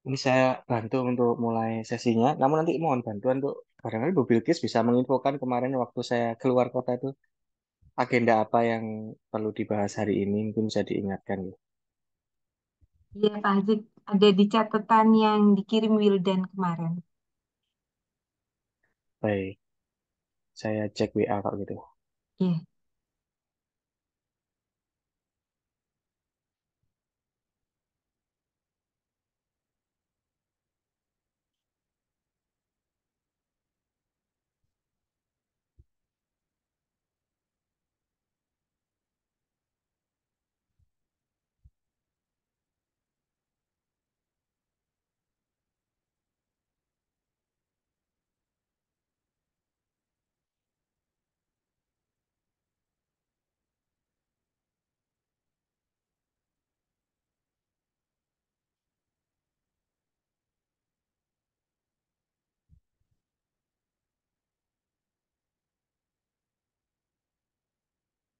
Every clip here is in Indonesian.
Ini saya bantu untuk mulai sesinya. Namun nanti mohon bantuan untuk barangkali Bu Bilkis bisa menginfokan kemarin waktu saya keluar kota itu agenda apa yang perlu dibahas hari ini. Mungkin bisa diingatkan ya. Iya, Pak Hazik, ada di catatan yang dikirim Wildan kemarin. Baik, saya cek WA kok gitu. Iya.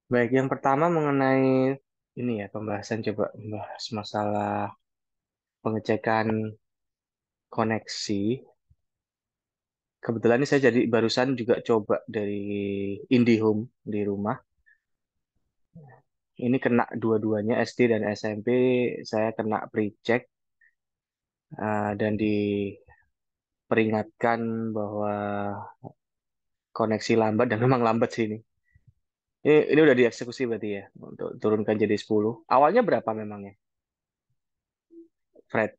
Baik, yang pertama mengenai ini ya pembahasan coba membahas masalah pengecekan koneksi. Kebetulan ini saya jadi barusan juga coba dari IndiHome di rumah. Ini kena dua-duanya SD dan SMP. Saya kena pre-check dan diperingatkan bahwa koneksi lambat dan memang lambat sih ini. Ini udah dieksekusi berarti ya untuk turunkan jadi 10. Awalnya berapa memangnya, Fred?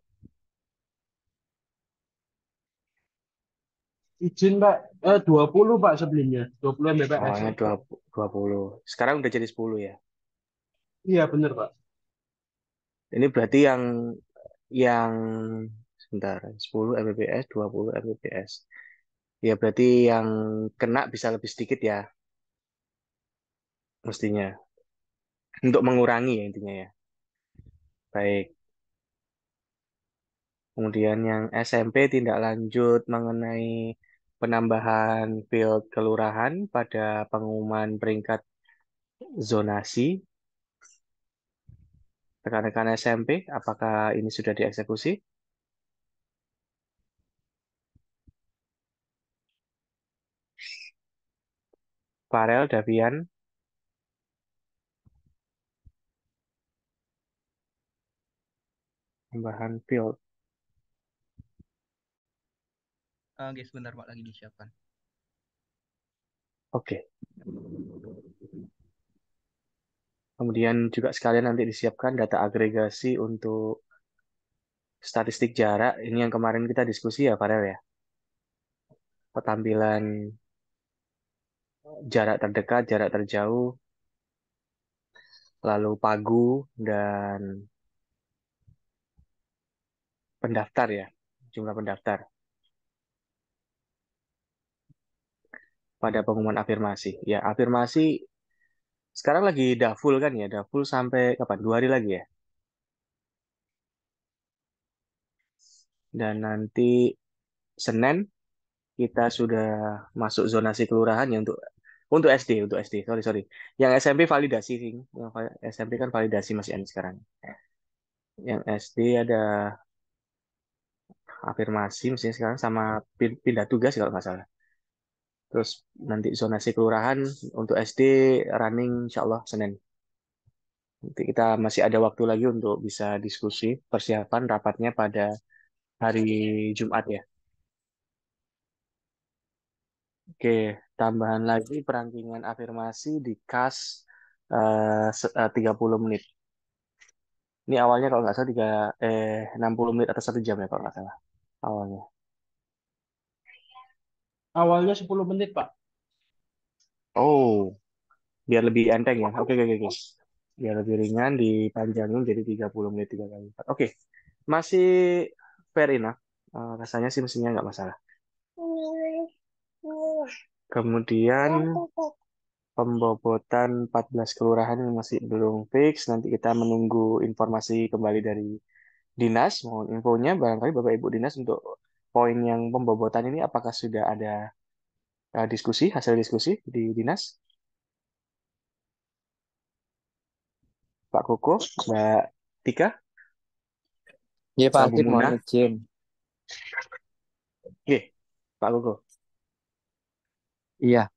Izin Pak, 20 Pak sebelumnya, 20 Mbps. Awalnya 20. Sekarang udah jadi 10 ya. Iya bener Pak. Ini berarti yang sebentar 10 Mbps, 20 Mbps. Ya berarti yang kena bisa lebih sedikit ya mestinya. Untuk mengurangi ya intinya ya. Baik. Kemudian yang SMP tindak lanjut mengenai penambahan field kelurahan pada pengumuman peringkat zonasi. Rekan-rekan SMP, apakah ini sudah dieksekusi? Farel, Davian, tambahan field. Oke, sebentar Pak, lagi disiapkan. Oke. Kemudian juga sekalian nanti disiapkan data agregasi untuk statistik jarak. Ini yang kemarin kita diskusi ya, Farel ya. Ketampilan jarak terdekat, jarak terjauh, lalu pagu, dan pendaftar ya, jumlah pendaftar pada pengumuman afirmasi. Ya, afirmasi sekarang lagi daful kan ya, daful sampai kapan? 2 hari lagi ya. Dan nanti Senin kita sudah masuk zonasi kelurahan ya untuk SD, untuk SD. Sorry, sorry. Yang SMP validasi sih. Yang SMP kan validasi masih ada sekarang. Yang SD ada afirmasi mestinya sekarang sama pindah tugas kalau nggak salah. Terus nanti zonasi kelurahan untuk SD running insya Allah Senin. Nanti kita masih ada waktu lagi untuk bisa diskusi persiapan rapatnya pada hari Jumat ya. Oke, tambahan lagi perangkingan afirmasi di KAS 30 menit. Ini awalnya kalau nggak salah 60 menit atau 1 jam ya kalau nggak salah awalnya. Awalnya 10 menit Pak. Oh, biar lebih enteng ya. Oke, oke, oke. Biar lebih ringan dipanjangin jadi 30 menit 3 kali lipat. Oke, masih fair enough. Rasanya sih mestinya nggak masalah. Kemudian pembobotan 14 kelurahan yang masih belum fix. Nanti kita menunggu informasi kembali dari Dinas. Mohon infonya barangkali Bapak Ibu Dinas untuk poin yang pembobotan ini apakah sudah ada diskusi, hasil diskusi di Dinas? Pak Koko, Mbak Tika? Iya Pak Prabu Asik mohon Muna. izin. Oke, Pak Gogo. Iya,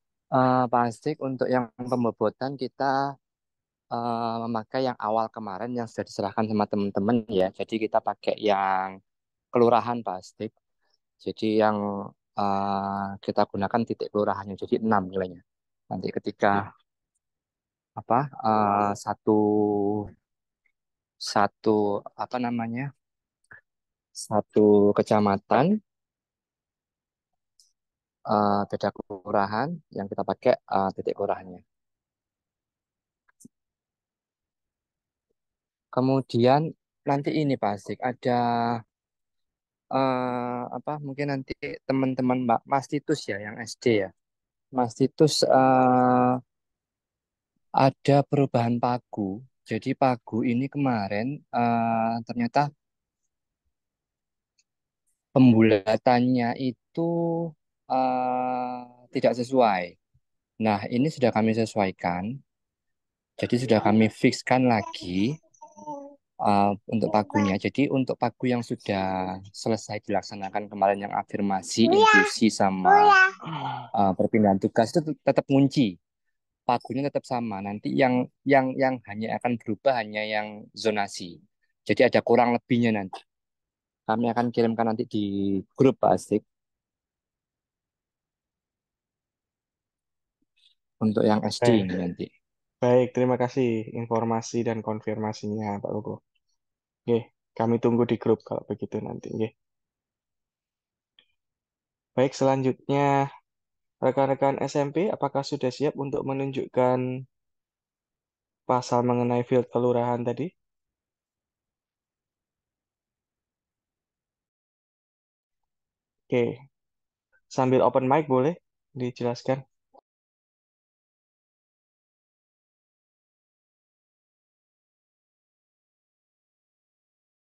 Pak Asik untuk yang pembobotan kita memakai yang awal kemarin yang sudah diserahkan sama teman-teman ya. Jadi kita pakai yang kelurahan Pak Asik. Jadi yang kita gunakan titik kelurahannya. Jadi 6 nilainya. Nanti ketika apa satu satu apa namanya satu kecamatan beda kelurahan yang kita pakai titik kelurahannya. Kemudian nanti ini Pak Asik ada apa mungkin nanti teman-teman Mbak Mas Titus ya yang SD ya. Mas Titus ada perubahan pagu. Jadi pagu ini kemarin ternyata pembulatannya itu tidak sesuai. Nah, ini sudah kami sesuaikan. Jadi sudah kami fixkan lagi untuk pagunya. Jadi untuk pagu yang sudah selesai dilaksanakan kemarin yang afirmasi, inklusi sama perpindahan tugas itu tetap ngunci. Pagunya tetap sama. Nanti yang hanya akan berubah hanya yang zonasi. Jadi ada kurang lebihnya nanti. Kami akan kirimkan nanti di grup Pak Asik untuk yang SD ini Baik, nanti. baik. Terima kasih informasi dan konfirmasinya, Pak Gogo. Oke, kami tunggu di grup kalau begitu nanti. Oke. Baik, selanjutnya rekan-rekan SMP, apakah sudah siap untuk menunjukkan pasal mengenai field kelurahan tadi? Oke, sambil open mic boleh dijelaskan?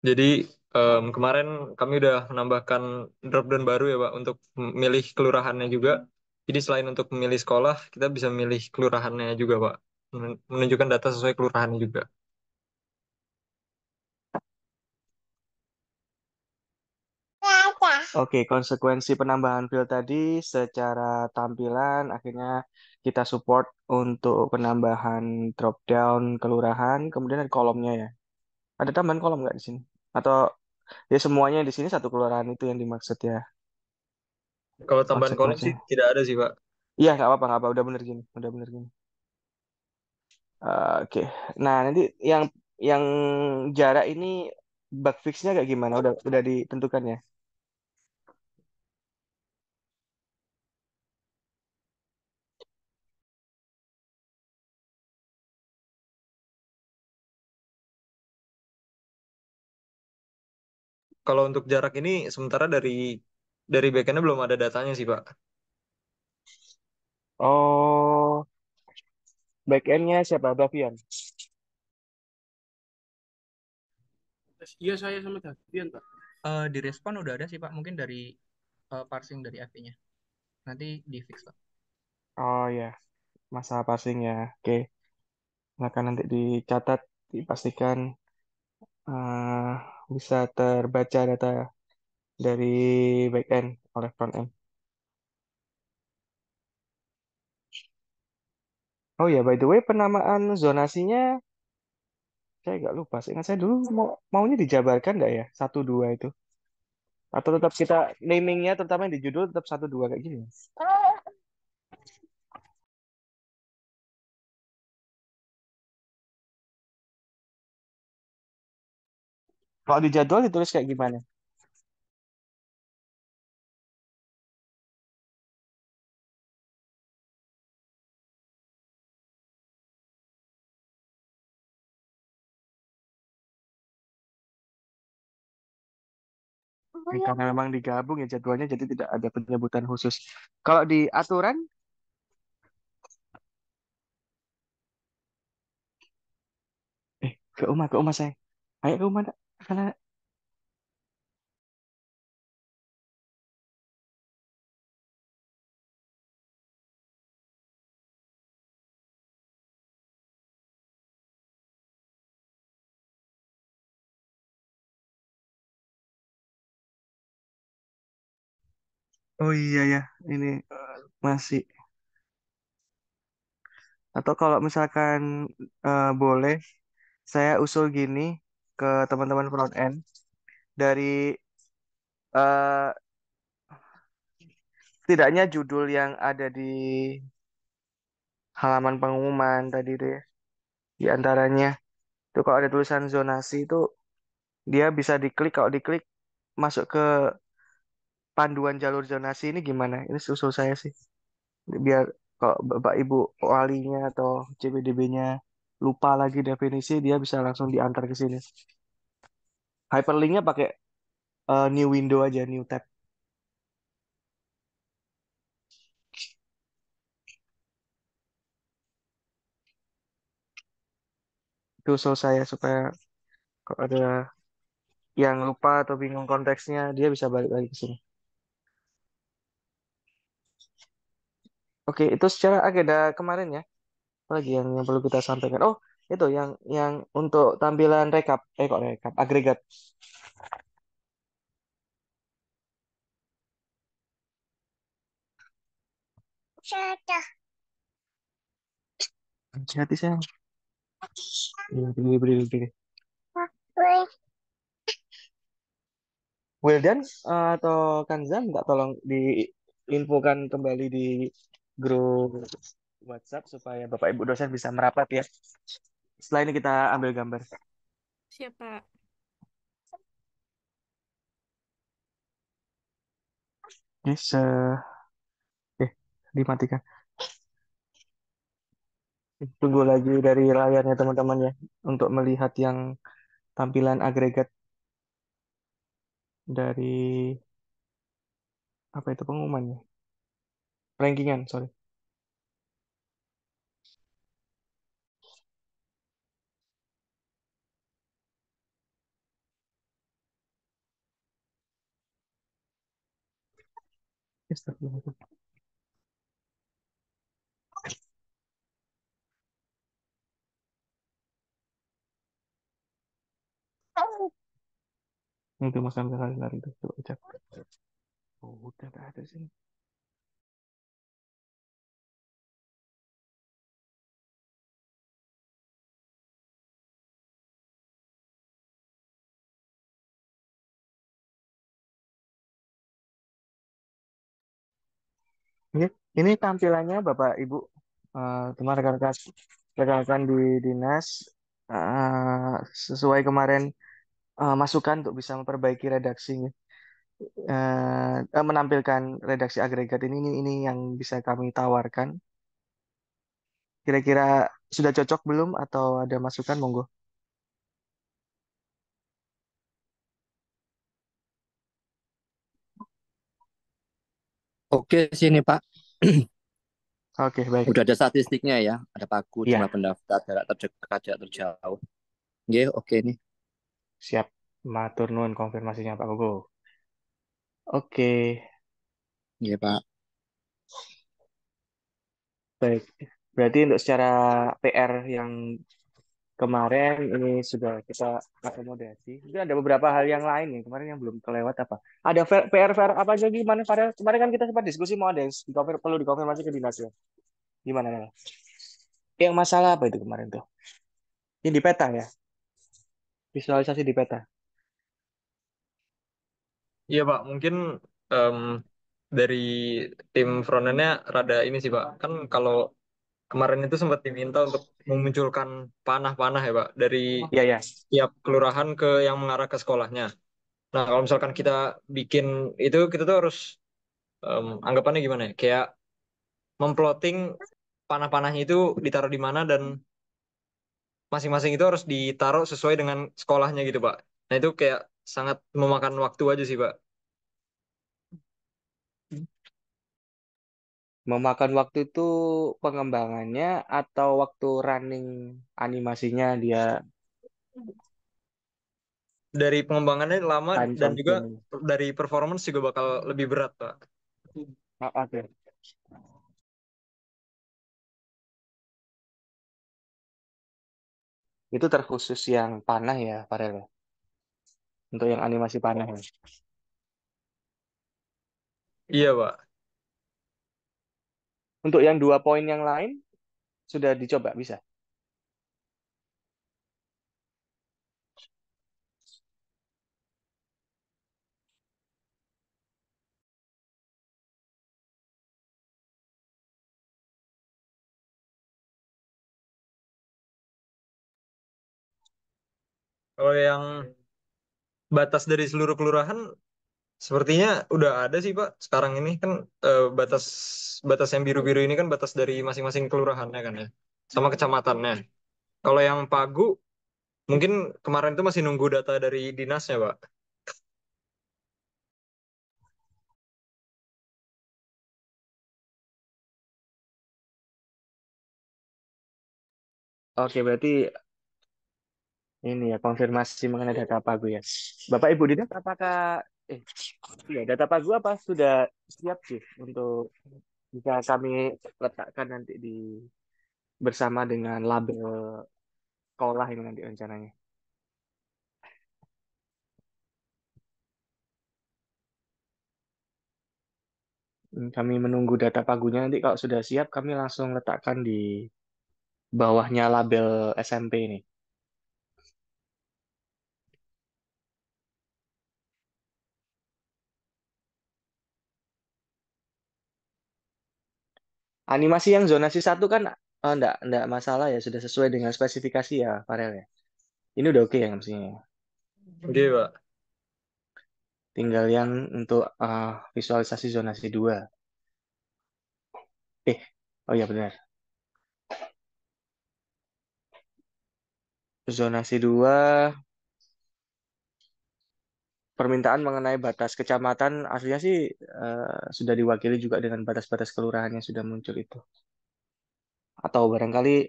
Jadi kemarin kami udah menambahkan drop down baru ya Pak untuk memilih kelurahannya juga. Jadi selain untuk memilih sekolah, kita bisa memilih kelurahannya juga Pak. Menunjukkan data sesuai kelurahannya juga. Oke, konsekuensi penambahan field tadi secara tampilan akhirnya kita support untuk penambahan drop down kelurahan, kemudian ada kolomnya ya. Ada tambahan kolom nggak di sini? Atau ya semuanya di sini satu kelurahan itu yang dimaksud ya? Kalau tambahan Maksud kolom Masnya? sih tidak ada sih Pak. Iya, nggak apa, udah bener gini, udah bener gini. Oke, nah nanti yang jarak ini bug fixnya kayak gimana? Udah ditentukan ya? Kalau untuk jarak ini sementara dari backendnya belum ada datanya sih Pak. Oh, back endnya siapa? Davian. Iya saya sama Davian Pak. Di respon udah ada sih Pak, mungkin dari parsing dari API-nya. Nanti di fix Pak. Oh ya, masa passing ya. Oke, maka nanti dicatat, dipastikan eh, bisa terbaca data dari back end oleh front end. Oh ya, by the way, penamaan zonasinya saya nggak lupa. Ingat saya dulu maunya dijabarkan nggak ya? Satu dua itu. Atau tetap kita namingnya terutama yang di judul tetap satu dua kayak gini. Kalau di jadwal ditulis kayak gimana? Karena memang digabung ya jadwalnya jadi tidak ada penyebutan khusus. Kalau di aturan, ke rumah saya. Ayo ke rumah, nak. Sana. Oh iya ya, ini masih. Atau kalau misalkan boleh, saya usul gini ke teman-teman front end dari eh, setidaknya judul yang ada di halaman pengumuman tadi itu ya, di antaranya itu kalau ada tulisan zonasi itu dia bisa diklik, kalau diklik masuk ke panduan jalur zonasi ini gimana? Ini usul saya sih. Biar kalau Bapak Ibu walinya atau CPDB-nya lupa lagi definisi, dia bisa langsung diantar ke sini. Hyperlinknya pakai new window aja, new tab. Itu usul saya supaya kalau ada yang lupa atau bingung konteksnya, dia bisa balik lagi ke sini. Oke, itu secara agenda kemarin ya. Apa lagi yang perlu kita sampaikan? Oh, itu yang untuk tampilan rekap, kok rekap, agregat. Hati-hati sayang. Beri. Wildan atau Kanza minta tolong diinfokan kembali di grup WhatsApp supaya Bapak Ibu dosen bisa merapat ya. Setelah ini kita ambil gambar. Siapa? Yes, dimatikan. Tunggu lagi dari layarnya teman-teman ya untuk melihat yang tampilan agregat dari apa itu pengumumannya? Rankingan, sorry. Astagfirullah. Itu masalah lari-lari itu. Coba cek. Oh, udah nggak ada sih. Ini tampilannya Bapak Ibu, teman rekan-rekan di dinas, sesuai kemarin masukan untuk bisa memperbaiki redaksinya, menampilkan redaksi agregat ini yang bisa kami tawarkan. Kira-kira sudah cocok belum atau ada masukan monggo? Oke sini Pak. Oke, baik. Udah ada statistiknya ya. Ada pagu, Iya, jumlah pendaftar, jarak terdekat, jarak terjauh. Oke, oke nih. siap. Matur nuwun konfirmasinya Pak Gogo. Oke, Iya Pak. baik. Berarti untuk secara PR yang kemarin ini sudah kita akomodasi. Mungkin ada beberapa hal yang lain nih kemarin yang belum kelewat apa? Ada PR apa aja gimana? Kemarin kan kita sempat diskusi mau ada yang perlu dikonfirmasi ke dinas ya. Gimana? Nana? Yang masalah apa itu kemarin tuh? Yang di peta ya? Visualisasi di peta. Iya Pak, mungkin em, dari tim frontend-nya rada ini sih Pak. Kan kalau kemarin itu sempat diminta untuk memunculkan panah-panah ya Pak dari Iya ya. tiap kelurahan ke yang mengarah ke sekolahnya. Nah kalau misalkan kita bikin itu kita tuh harus anggapannya gimana ya? Kayak memploting panah-panahnya itu ditaruh di mana dan masing-masing itu harus ditaruh sesuai dengan sekolahnya gitu Pak. Nah itu kayak sangat memakan waktu aja sih Pak. Memakan waktu itu pengembangannya atau waktu running animasinya dia Dari pengembangannya lama time dan juga consuming. dari performance juga bakal lebih berat Pak. Oke. Itu terkhusus yang panah ya, Farel, ya? Untuk yang animasi panah ya. Iya, Pak. Untuk yang 2 poin yang lain sudah dicoba bisa. Kalau yang batas dari seluruh kelurahan sepertinya udah ada sih Pak. Sekarang ini kan batas batas yang biru-biru ini kan batas dari masing-masing kelurahannya kan ya, sama kecamatannya. Kalau yang Pagu mungkin kemarin itu masih nunggu data dari dinasnya Pak. Oke, berarti ini ya konfirmasi mengenai data Pagu ya. Bapak Ibu Dinas, apakah eh ya data Pagu apa sudah siap sih untuk bisa kami letakkan nanti di bersama dengan label sekolah ini nanti rencananya. Kami menunggu data Pagunya nanti kalau sudah siap kami langsung letakkan di bawahnya label SMP ini. Animasi yang zonasi 1 kan enggak masalah ya, sudah sesuai dengan spesifikasi ya, Farel ya. Ini udah oke ya maksudnya. Oke Pak. Tinggal yang untuk visualisasi zonasi 2. Oh iya benar. Zonasi 2 permintaan mengenai batas kecamatan aslinya sih sudah diwakili juga dengan batas-batas kelurahan yang sudah muncul itu. Atau barangkali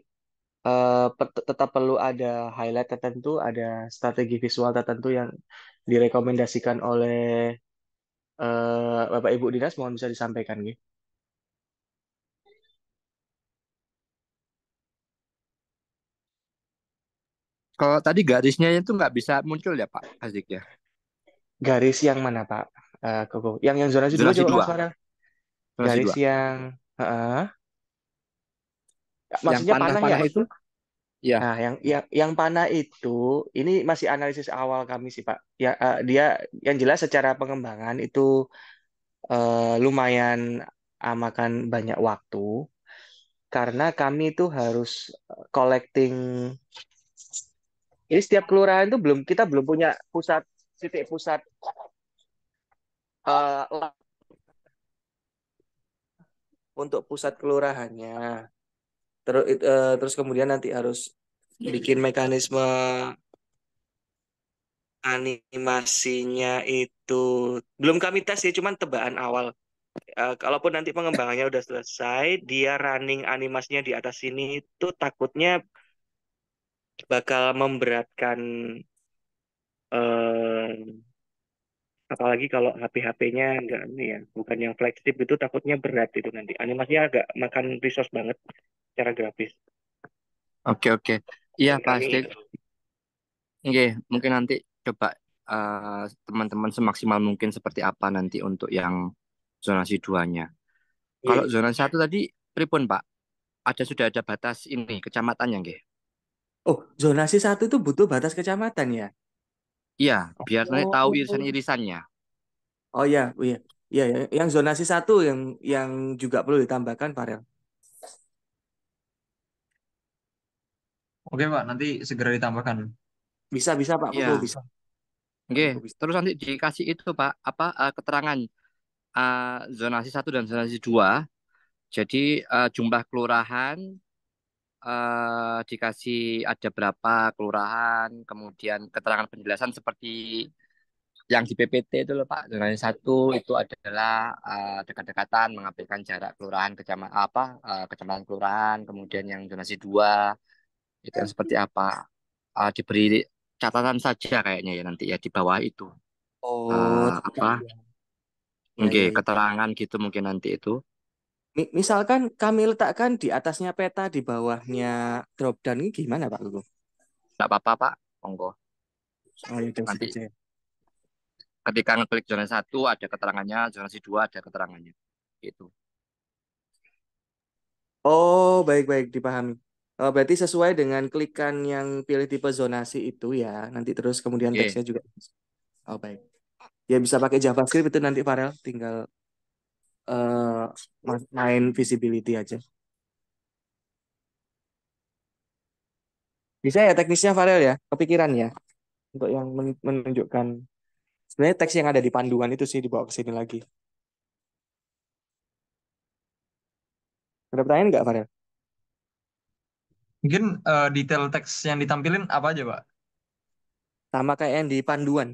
tetap perlu ada highlight tertentu, ada strategi visual tertentu yang direkomendasikan oleh Bapak Ibu Dinas, mohon bisa disampaikan gitu. Kalau tadi garisnya itu nggak bisa muncul ya Pak Hazik ya? Garis yang mana Pak? Koko? Yang zonasi 2 Zonasi coba Mas 2. Farel. Zonasi Garis 2. yang Yang maksudnya panah ya? panah-panah itu? Ya. Nah, yang panah itu ini masih analisis awal kami sih Pak. Ya, dia yang jelas secara pengembangan itu lumayan makan banyak waktu karena kami itu harus collecting. Ini setiap kelurahan itu kita belum punya titik pusat lab untuk pusat kelurahannya. Terus kemudian nanti harus bikin mekanisme animasinya itu belum kami tes ya, cuman tebakan awal. Kalaupun nanti pengembangannya udah selesai, dia running animasinya di atas sini itu takutnya bakal memberatkan, eh, apalagi kalau HP-HP-nya enggak ini ya, bukan yang flagship itu takutnya berat itu nanti. Animasinya agak makan resource banget secara grafis. Oke, oke. Iya Dan Pak kami Hazik. Oke, mungkin nanti coba teman-teman semaksimal mungkin seperti apa nanti untuk yang zonasi 2-nya. Kalau Iya. zonasi 1 tadi pripun Pak? Sudah ada batas ini kecamatannya nggih? Oh, zonasi 1 itu butuh batas kecamatan ya? Iya, biar nanti tahu Oh. irisan-irisannya. Oh iya, oh iya. Iya, ya. Yang zonasi 1 yang juga perlu ditambahkan, Farel. Oke Pak, nanti segera ditambahkan. Bisa, bisa Pak Koko, Iya. bisa. Oke, Koko bisa. terus nanti dikasih itu Pak, apa keterangan zonasi 1 dan zonasi 2. Jadi jumlah kelurahan dikasih ada berapa kelurahan, kemudian keterangan penjelasan seperti yang di PPT itu loh Pak. Zonasi 1 itu adalah dekat-dekatan mengambilkan jarak kelurahan kecamatan kelurahan, kemudian yang zonasi 2 itu yang seperti apa. Diberi catatan saja kayaknya ya nanti ya di bawah itu. Oh, Apa ya, Oke, ya, ya. keterangan gitu mungkin nanti itu. Misalkan kami letakkan di atasnya peta, di bawahnya drop down ini gimana Pak Koko? Nggak apa-apa Pak, monggo. Oh, ya udah Nanti saja. Ketika ngeklik zonasi 1 ada keterangannya, zonasi 2 ada keterangannya. Gitu. Oh, baik-baik dipahami. Oh, berarti sesuai dengan klikan yang pilih tipe zonasi itu ya. Nanti terus kemudian Oke. teksnya juga. Oh, baik. Ya bisa pakai JavaScript itu nanti Farel tinggal eh, main visibility aja. Bisa ya teknisnya Farel ya, kepikiran ya untuk yang menunjukkan sebenarnya teks yang ada di panduan itu sih dibawa ke sini lagi. Ada pertanyaan nggak Farel? Mungkin detail teks yang ditampilin apa aja, Pak? Sama kayak yang di panduan.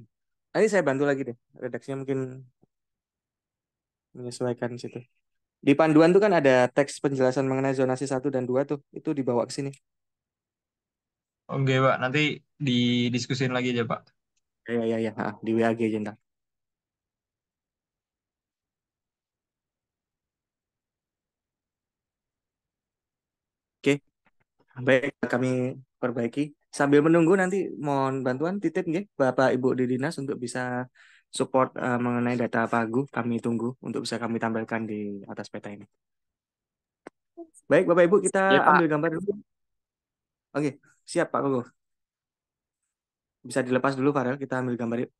Nanti saya bantu lagi deh. Redaksinya mungkin menyesuaikan situ. Di panduan tuh kan ada teks penjelasan mengenai zonasi 1 dan 2 tuh. Itu dibawa ke sini. Oke, Pak. Nanti didiskusin lagi aja, Pak. Ya. Di WAG aja ntar. Oke, baik kami perbaiki. Sambil menunggu nanti mohon bantuan titip nggih Bapak Ibu di dinas untuk bisa support mengenai data Pagu. Kami tunggu untuk bisa kami tampilkan di atas peta ini. Baik Bapak Ibu kita Ya, Pak. ambil gambar dulu. Oke, siap Pak Kogo. Bisa dilepas dulu Farel, kita ambil gambar yuk.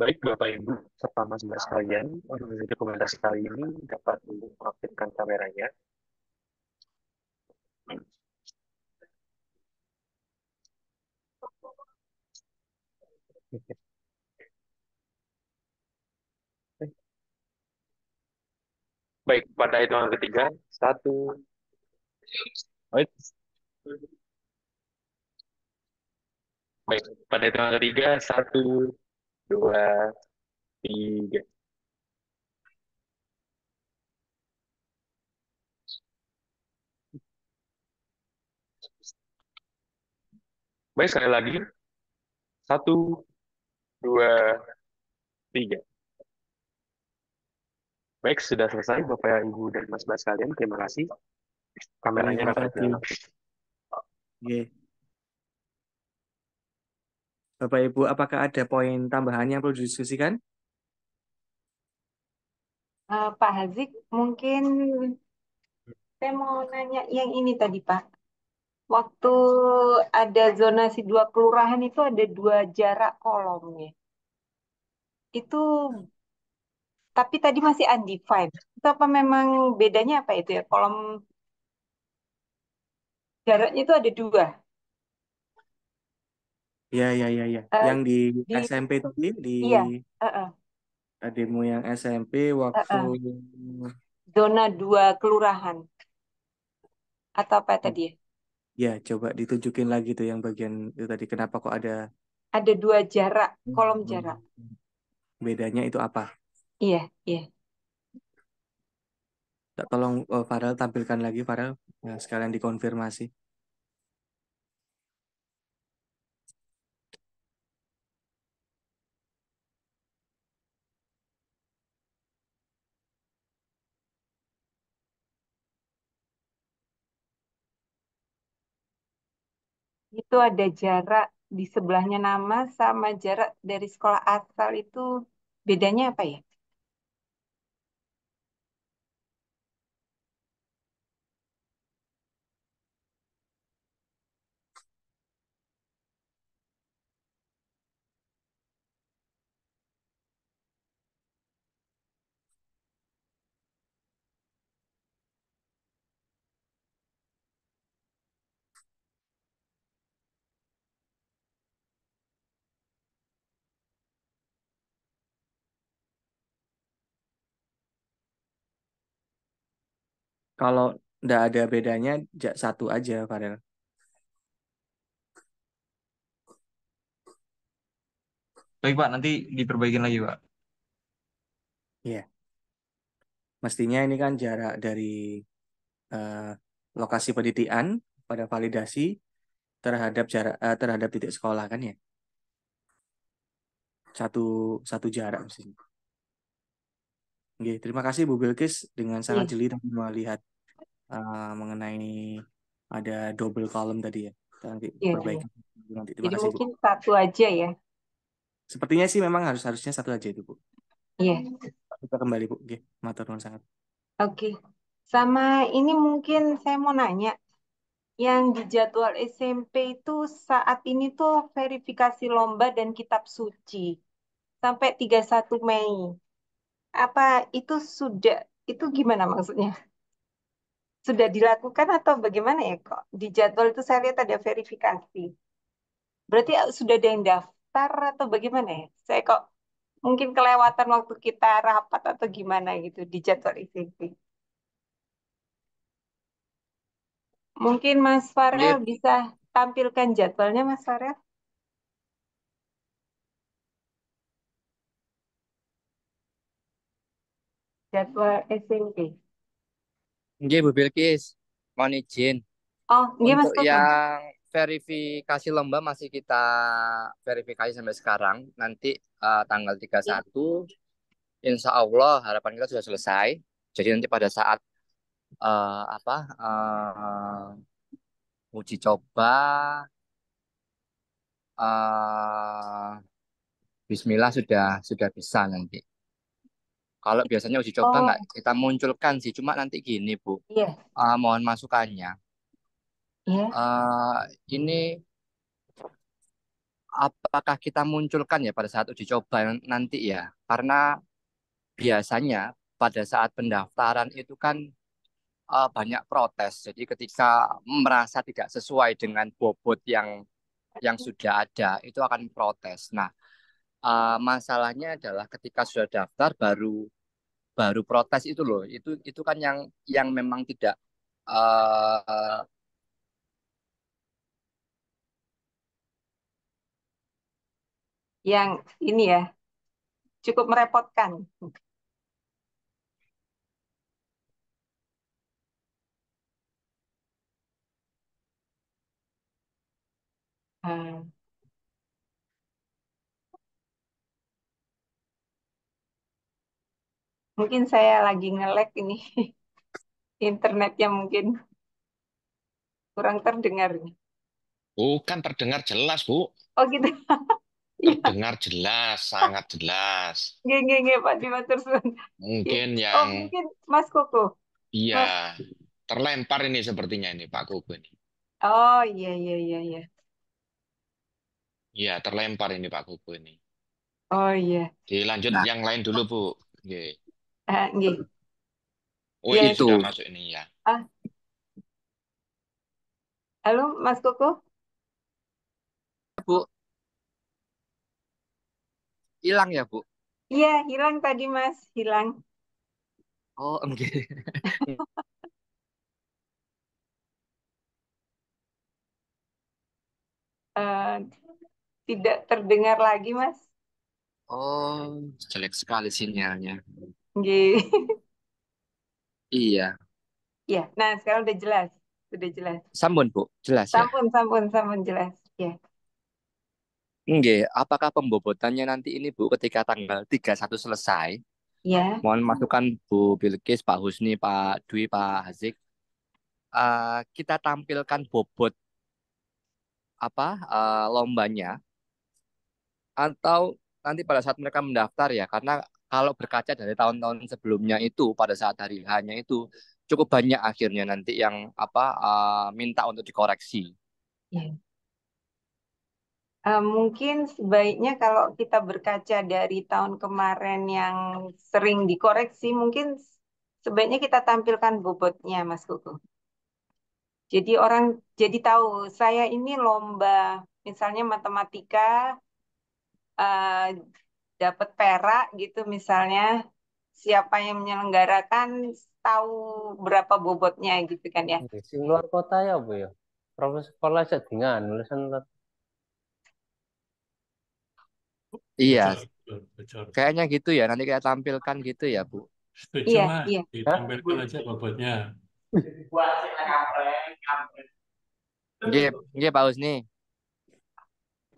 Baik Bapak Ibu serta Mas sekalian, organisasi dokumentasi kali ini dapat mengaktifkan kameranya. Baik, pada hitungan ketiga, 1, baik, baik, pada hitungan ketiga, 1, 2, 3. Baik, sekali lagi, 1, 2, 3. Baik, sudah selesai Bapak Ibu dan Mas sekalian, terima kasih. Kameranya Terima dapat kasih. dinyalakan. Oke. Bapak Ibu, apakah ada poin tambahan yang perlu didiskusikan? Pak Hazik, mungkin saya mau nanya yang ini tadi, Pak. Waktu ada zonasi 2 kelurahan itu ada 2 jarak kolomnya. Itu, tapi tadi masih undefined. Itu apa memang bedanya apa itu ya? Kolom jaraknya itu ada 2. Ya. Eh, Yang di di, SMP tadi, di iya, uh-uh, adikmu yang SMP waktu uh-uh. Zona 2 kelurahan. Atau apa tadi ya? ya coba ditunjukin lagi tuh yang bagian itu tadi kenapa kok ada Ada 2 jarak, kolom jarak. bedanya itu apa? Iya, iya. Tolong Farel tampilkan lagi Farel ya, sekalian dikonfirmasi. Itu ada jarak di sebelahnya nama sama jarak dari sekolah asal itu bedanya apa ya? Kalau nggak ada bedanya, satu aja, Farel. Baik, Pak. Nanti diperbaikin lagi, Pak. Iya. Mestinya ini kan jarak dari eh, lokasi penelitian pada validasi terhadap terhadap titik sekolah kan ya. Satu satu jarak mestinya. Oke, terima kasih Bu Bilkis dengan sangat Iya, jeli tadi melihat mengenai ada double column tadi ya. Kita nanti iya, iya. perbaikan nanti. Terima Jadi kasih Bu. mungkin satu aja ya. Sepertinya sih memang harusnya satu aja itu Bu. Iya, Kita kembali Bu. Oke, matur nuwun sangat. oke. Sama ini mungkin saya mau nanya, yang di jadwal SMP itu saat ini tuh verifikasi lomba dan kitab suci sampai 31 Mei. Apa itu sudah, itu gimana maksudnya? Sudah dilakukan atau bagaimana ya kok? Di jadwal itu saya lihat ada verifikasi. Berarti sudah ada yang daftar atau bagaimana ya? Saya kok mungkin kelewatan waktu kita rapat atau gimana gitu di jadwal SMP. Mungkin Mas Farel Nggih, bisa tampilkan jadwalnya Mas Farel. Jadwal SMP. nggih Bu Bilkis, mohon izin. Oh, iya Mas Untuk Koko. yang verifikasi lomba masih kita verifikasi sampai sekarang. Nanti tanggal 31, insya Allah harapan kita sudah selesai. Jadi nanti pada saat apa uji coba, eh Bismillah sudah bisa nanti. Kalau biasanya uji coba nggak Oh, kita munculkan sih, cuma nanti gini Bu, iya, mohon masukannya. iya. Ini apakah kita munculkan ya pada saat uji coba nanti ya? Karena biasanya pada saat pendaftaran itu kan banyak protes. Jadi ketika merasa tidak sesuai dengan bobot yang sudah ada, itu akan protes. Nah, masalahnya adalah ketika sudah daftar baru baru protes itu loh. Itu kan yang memang tidak uh, Yang ini ya, cukup merepotkan. Hmm, mungkin saya lagi nge-lag ini. Internetnya mungkin kurang terdengar. Bukan terdengar jelas, Bu. Oh gitu. Iya, Terdengar jelas, sangat jelas. nggak, Pak Dimatur Suwun. Iya. Mungkin Oh, yang, mungkin Mas Koko. iya, Mas. terlempar ini sepertinya ini Pak Kuku ini. Oh, iya, iya, iya, iya. Iya, terlempar ini Pak Kuku ini. Oh, iya. Dilanjut nah yang lain dulu, Bu. Oke. Nggih. Oh, Iya, ini itu sudah masuk ini ya. ah, halo Mas Koko. Bu hilang ya Bu. Iya, hilang tadi Mas, hilang. Oh enggak. Eh, tidak terdengar lagi Mas. Oh jelek sekali sinyalnya. Nggih. Iya. Iya, nah sekarang udah jelas. Udah jelas. Sampun Bu, jelas ya. Sampun, sampun, sampun jelas. Ya. Enggak, apakah pembobotannya nanti ini Bu ketika tanggal 31 selesai? Ya. Mohon masukan Bu Bilkis, Pak Husni, Pak Dwi, Pak Hazik. Kita tampilkan bobot apa lombanya atau nanti pada saat mereka mendaftar ya karena kalau berkaca dari tahun-tahun sebelumnya itu pada saat hari hanya itu cukup banyak akhirnya nanti yang apa minta untuk dikoreksi. Ya. Mungkin sebaiknya kalau kita berkaca dari tahun kemarin yang sering dikoreksi, mungkin sebaiknya kita tampilkan bobotnya, Mas Kuku. Jadi orang jadi tahu saya ini lomba, misalnya matematika eh, dapat perak gitu misalnya, siapa yang menyelenggarakan tahu berapa bobotnya gitu kan ya. Oke, sing luar kota ya Bu ya. Profesor sekolah dengan nulisan Iya, Bocor, bocor, bocor. kayaknya gitu ya. Nanti kita tampilkan gitu ya, Bu. Setuju, Iya, Mas. iya. Ditampilkan aja bobotnya. Nggih, nggih Pak Husni.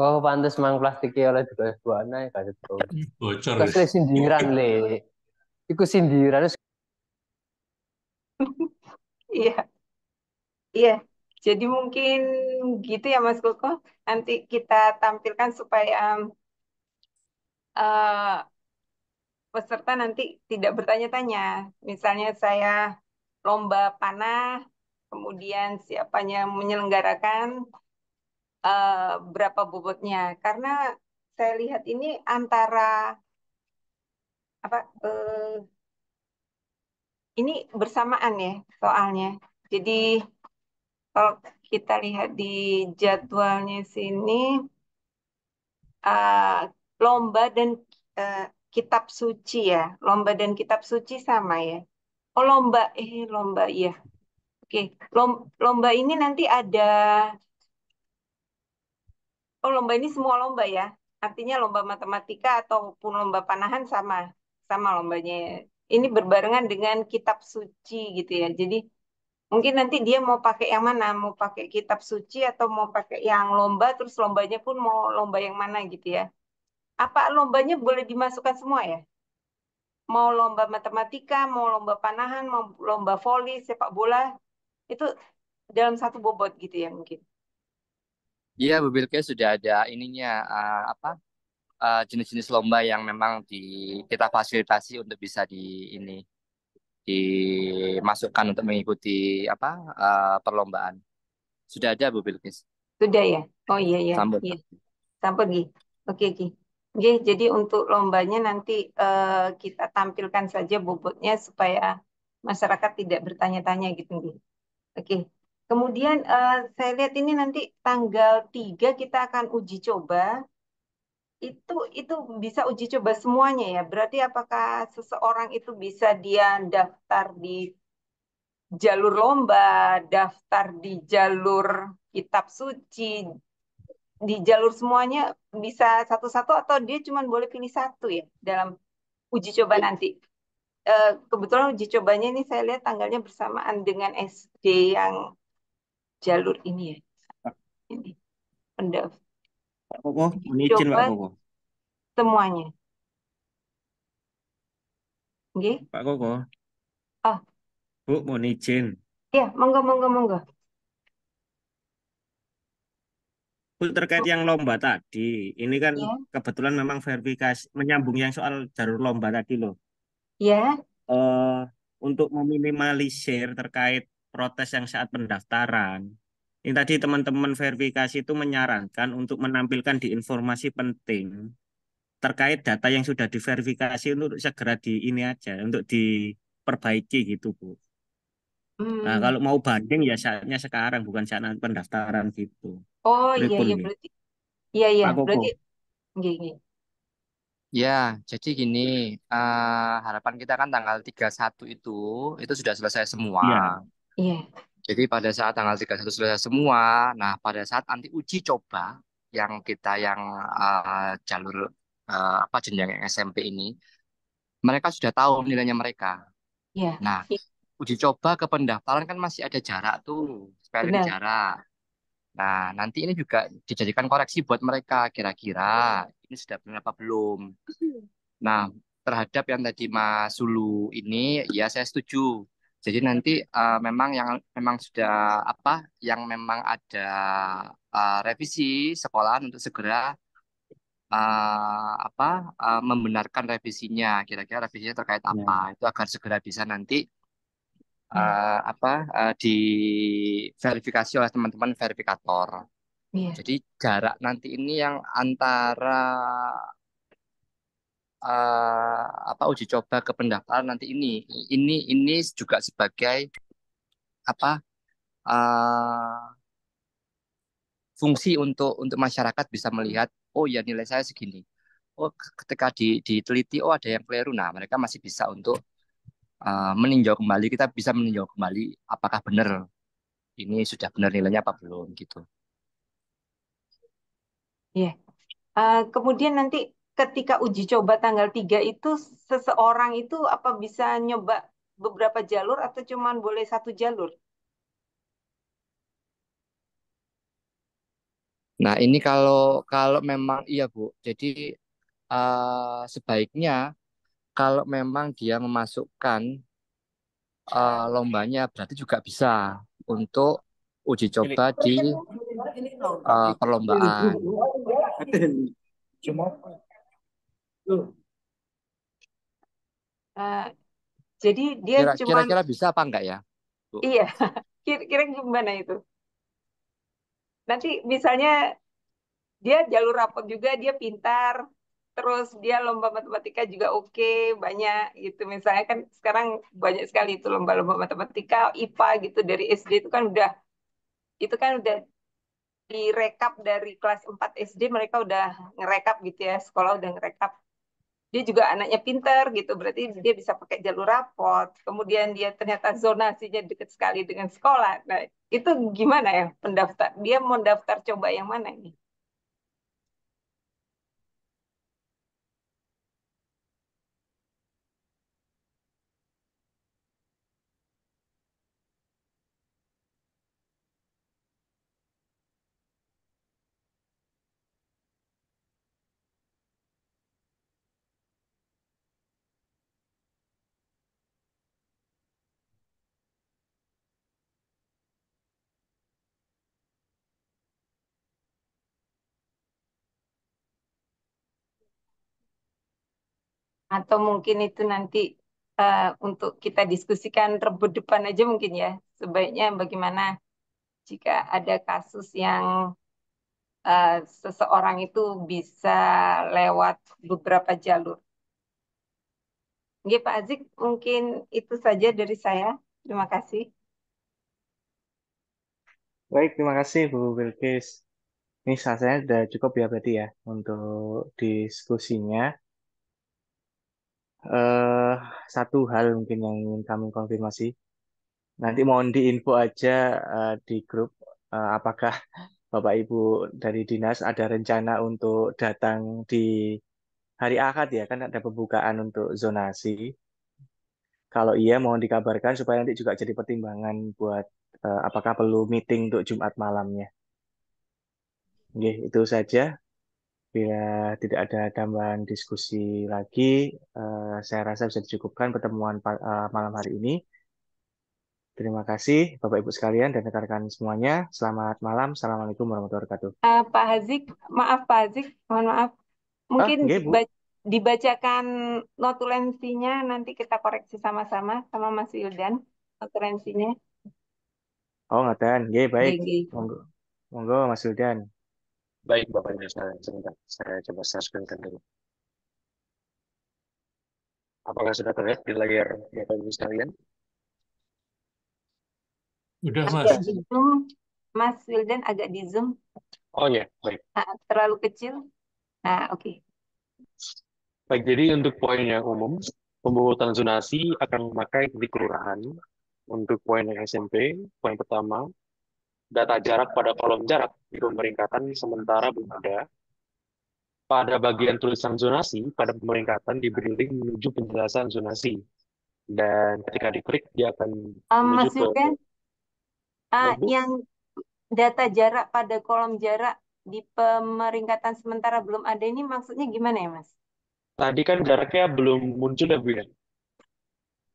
oh pantes mang plastiknya oleh dua anak kasih tahu. Bocor, Kasih wis. sindiran le. Iku sindiran. Iya, iya. Jadi mungkin gitu ya Mas Koko. Nanti kita tampilkan supaya eh, peserta nanti tidak bertanya-tanya. Misalnya saya lomba panah, kemudian siapanya menyelenggarakan, berapa bobotnya. Karena saya lihat ini antara apa ini bersamaan ya soalnya. Jadi kalau kita lihat di jadwalnya sini, eh, lomba dan eh, kitab suci ya, lomba dan kitab suci sama ya. Oh lomba iya. Oke, lomba ini nanti ada. Oh, lomba ini semua lomba ya. Artinya lomba matematika ataupun lomba panahan sama, sama lombanya. Ini berbarengan dengan kitab suci gitu ya. Jadi mungkin nanti dia mau pakai yang mana, mau pakai kitab suci atau mau pakai yang lomba, terus lombanya pun mau lomba yang mana gitu ya. Apa lombanya boleh dimasukkan semua ya? Mau lomba matematika, mau lomba panahan, mau lomba voli, sepak bola, itu dalam satu bobot gitu ya mungkin. Iya, Bu Bilkis sudah ada ininya apa jenis-jenis lomba yang memang kita fasilitasi untuk bisa ini dimasukkan untuk mengikuti apa perlombaan. Sudah ada Bu Bilkis. Sudah ya? Oh iya, iya, Sambut. iya. Sampai Gi. Oke, Gi. Oke, jadi untuk lombanya nanti kita tampilkan saja bobotnya supaya masyarakat tidak bertanya-tanya gitu, Gi. Oke. Kemudian saya lihat ini nanti tanggal 3 kita akan uji coba. Itu bisa uji coba semuanya ya. Berarti apakah seseorang itu bisa dia daftar di jalur lomba, daftar di jalur kitab suci, di jalur semuanya bisa satu-satu atau dia cuma boleh pilih satu ya dalam uji coba nanti. Kebetulan uji cobanya ini saya lihat tanggalnya bersamaan dengan SD yang jalur ini ya. Ini pendaftar Pak Koko, mohon izin coba Pak Koko. semuanya. Oke? Pak Koko, Ah, Bu, mohon izin. ya, monggo, monggo, monggo. Bu, terkait yang lomba tadi, ini kan Ya, kebetulan memang verifikasi, menyambung yang soal jalur lomba tadi loh. ya, eh untuk meminimalisir terkait protes yang saat pendaftaran. Ini tadi teman-teman verifikasi itu menyarankan untuk menampilkan di informasi penting terkait data yang sudah diverifikasi untuk segera di ini aja, untuk diperbaiki gitu, Bu. Nah, hmm. kalau mau banding ya saatnya sekarang, bukan saat nanti pendaftaran gitu. Oh iya, Pripun iya gitu. berarti. Iya, iya, Pak Koko. berarti gini. Ya, jadi gini, harapan kita kan tanggal 31 itu sudah selesai semua. Iya. Iya, Jadi pada saat tanggal 31 selesai semua, nah pada saat nanti uji coba yang kita yang jalur apa jenjang yang SMP ini, mereka sudah tahu nilainya mereka. iya, Nah, iya, uji coba ke pendaftaran kan masih ada jarak tuh, spelling benar. jarak. Nah, nanti ini juga dijadikan koreksi buat mereka, kira-kira ini sudah benar apa belum. Nah, terhadap yang tadi Mas Sulu ini, ya saya setuju. Jadi nanti memang sudah apa, yang memang ada revisi sekolahan untuk segera apa membenarkan revisinya. Kira-kira revisinya terkait apa? Ya. Itu agar segera bisa nanti Iya, apa diverifikasi oleh teman-teman verifikator. iya, Jadi jarak nanti ini yang antara apa uji coba ke pendaftaran nanti ini juga sebagai apa fungsi untuk masyarakat bisa melihat oh ya nilai saya segini. Oh ketika diteliti oh ada yang keliru. Nah mereka masih bisa untuk meninjau kembali kita bisa meninjau kembali apakah benar ini sudah benar nilainya apa belum gitu. iya. Kemudian nanti ketika uji coba tanggal 3 itu seseorang itu apa bisa nyoba beberapa jalur atau cuman boleh satu jalur? Nah ini kalau kalau memang iya Bu. Jadi sebaiknya kalau memang dia memasukkan lombanya, berarti juga bisa untuk uji coba di perlombaan. Jadi dia cuman Kira-kira bisa apa enggak ya, Bu? iya, kira-kira gimana itu? Nanti misalnya dia jalur rapot juga, dia pintar, terus dia lomba matematika juga oke, banyak gitu. Misalnya kan sekarang banyak sekali itu lomba-lomba matematika, IPA gitu dari SD itu kan udah direkap dari kelas 4 SD mereka udah ngerekap gitu ya, sekolah udah ngerekap. Dia juga anaknya pintar gitu, berarti dia bisa pakai jalur rapot. Kemudian dia ternyata zonasinya dekat sekali dengan sekolah. Nah, itu gimana ya pendaftar? Dia mau daftar coba yang mana ini? Atau mungkin itu nanti untuk kita diskusikan rebut depan aja mungkin ya. Sebaiknya bagaimana jika ada kasus yang seseorang itu bisa lewat beberapa jalur. Oke, Pak Azik, mungkin itu saja dari saya. Terima kasih. Baik, terima kasih Bu Bilkis. Ini saya sudah cukup ya berarti ya untuk diskusinya. eh Satu hal mungkin yang ingin kami konfirmasi. Nanti mohon diinfo aja di grup apakah Bapak Ibu dari dinas ada rencana untuk datang di hari Ahad ya, kan ada pembukaan untuk zonasi. Kalau iya mohon dikabarkan supaya nanti juga jadi pertimbangan buat apakah perlu meeting untuk Jumat malamnya. Oke, itu saja. Bila tidak ada tambahan diskusi lagi, saya rasa bisa dicukupkan pertemuan malam hari ini. Terima kasih Bapak Ibu sekalian dan rekan-rekan semuanya. Selamat malam. Assalamualaikum warahmatullahi wabarakatuh. Pak Hazik, maaf Pak Hazik, mohon maaf. Mungkin Nggih, Bu. dibacakan notulensinya, nanti kita koreksi sama-sama sama Mas Wildan, notulensinya. Oh, ngaten. Nggih, baik. Nggih. Monggo. Monggo Mas Wildan. Baik, Bapak Ibu sekalian, sebentar. Saya coba share dulu. Apakah sudah terlihat di layar Bapak Ibu sekalian? Udah, Mas. Agak di zoom, Mas Wildan agak di zoom. Oh ya, baik. Terlalu kecil. Nah, oke. Baik, jadi untuk poin yang umum, pemungutan zonasi akan memakai di kelurahan. Untuk poin yang SMP, poin pertama, data jarak pada kolom jarak di pemeringkatan sementara belum ada. Pada bagian tulisan zonasi, pada pemeringkatan diberi link menuju penjelasan zonasi. Dan ketika diklik, dia akan menuju Mas ke... Wildan, Bu? yang data jarak pada kolom jarak di pemeringkatan sementara belum ada ini maksudnya gimana ya, Mas? Tadi kan jaraknya belum muncul ya, Bu ya?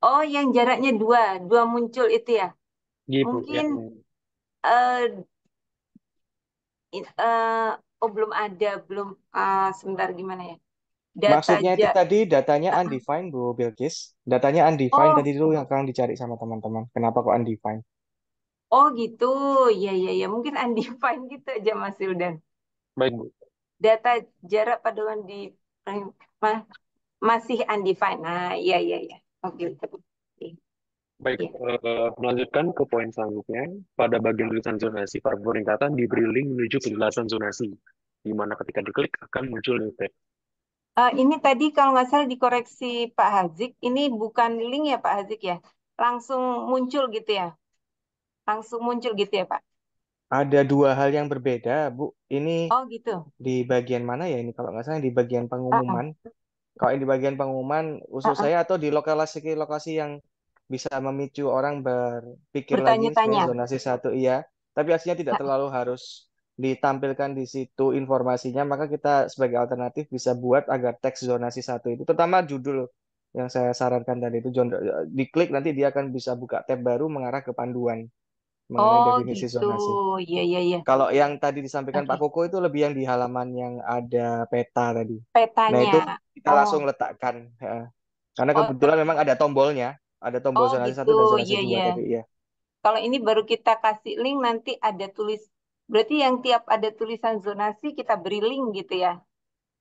Oh, yang jaraknya dua muncul itu ya? Gitu, Mungkin ya. belum ada, sebentar gimana ya? Maksudnya itu tadi datanya undefined, Bu Bilkis. Datanya undefined tadi itu yang akan dicari sama teman-teman. Kenapa kok undefined? Oh gitu, ya, mungkin undefined gitu aja Mas Wildan. Baik, Bu. Data jarak paduan di masih undefined. Nah, iya. Oke. Baik, melanjutkan ke poin selanjutnya. Pada bagian tulisan zonasi pada peringkatan diberi link menuju penjelasan zonasi, di mana ketika diklik akan muncul link tab. Ini tadi kalau nggak salah dikoreksi Pak Hazik, ini bukan link ya Pak Hazik ya? Langsung muncul gitu ya? Langsung muncul gitu ya Pak? Ada dua hal yang berbeda, Bu. Ini Oh gitu. di bagian mana ya ini? Kalau nggak salah di bagian pengumuman. Kalau ini di bagian pengumuman, usul saya atau di lokasi yang bisa memicu orang berpikir lagi sebenarnya Bertanya-tanya. zonasi satu iya. Tapi aslinya tidak terlalu harus ditampilkan di situ informasinya. Maka kita sebagai alternatif bisa buat agar teks zonasi satu itu, terutama judul yang saya sarankan tadi itu. Diklik nanti dia akan bisa buka tab baru mengarah ke panduan mengenai Oh definisi gitu. zonasi. Iya iya iya. Kalau yang tadi disampaikan Oke. Pak Koko itu lebih yang di halaman yang ada peta tadi. Nah, Petanya. itu kita Oh. langsung letakkan. Karena Oh, kebetulan memang ada tombolnya. Ada tombol oh zonasi gitu. 1 dan zonasi Iya 2 iya. tadi. Iya. Kalau ini baru kita kasih link nanti ada tulis. Berarti yang tiap ada tulisan zonasi kita beri link gitu ya.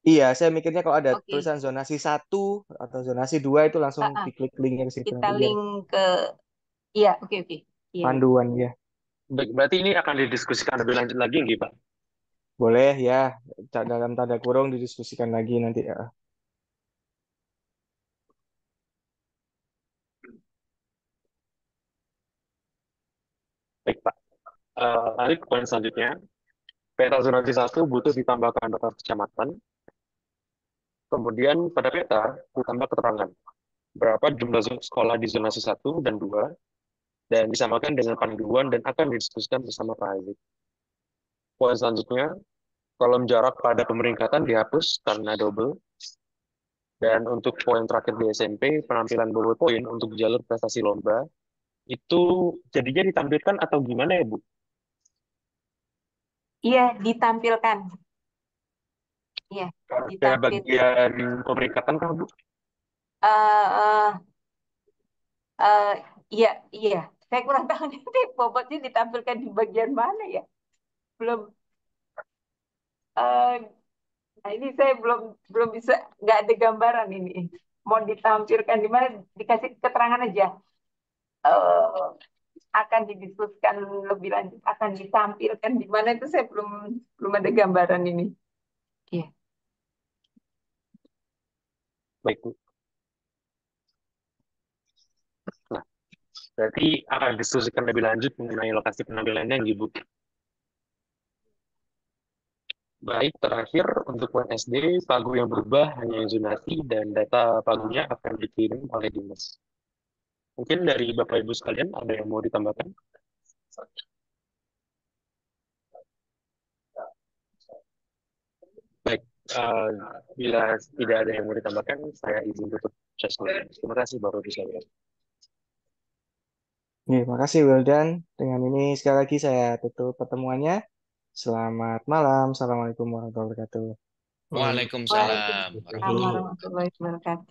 Iya, saya mikirnya kalau ada Oke. tulisan zonasi 1 atau zonasi 2 itu langsung Ah, ah. diklik linknya ke situ Kita nanti biar link ke iya, oke oke. Iya, iya. panduan ya. Baik, berarti ini akan didiskusikan lebih lanjut lagi nggih, Pak? Boleh ya, dalam tanda kurung didiskusikan lagi nanti ya. Baik, Pak. Lanjut ke poin selanjutnya. Peta zonasi 1 butuh ditambahkan data kecamatan. Kemudian pada peta ditambah keterangan berapa jumlah sekolah di zonasi 1 dan 2 dan disamakan dengan panduan dan akan didiskusikan bersama Pak Haziq. Poin selanjutnya, kolom jarak pada pemeringkatan dihapus karena double. Dan untuk poin terakhir di SMP, penampilan bobot poin untuk jalur prestasi lomba, itu jadinya ditampilkan atau gimana ya, Bu? Iya, ditampilkan. Iya, Kayak ditampil. bagian pemeringkatan kan, Bu? eh eh, iya, iya. Saya kurang tahu nanti bobotnya ditampilkan di bagian mana ya. Belum. eh nah ini saya belum belum bisa, nggak ada gambaran ini. Mau ditampilkan di mana? Dikasih keterangan aja. eh akan didiskusikan lebih lanjut, akan ditampilkan di mana itu saya belum belum ada gambaran ini. Iya. Baik, Bu. Nah, berarti akan didiskusikan lebih lanjut mengenai lokasi penampilannya, Bu. Baik, terakhir untuk poin SD, pagu yang berubah hanya yang zonasi dan data pagunya akan dikirim oleh dinas. Mungkin dari Bapak Ibu sekalian ada yang mau ditambahkan? Baik, eh, bila tidak ada yang mau ditambahkan, saya izin tutup session. Terima kasih Bapak Ibu sekalian. Terima kasih Wildan. Dengan ini sekali lagi saya tutup pertemuannya. Selamat malam. Assalamualaikum warahmatullahi wabarakatuh. Waalaikumsalam Waalaikumsalam warahmatullahi wabarakatuh. warahmatullahi wabarakatuh.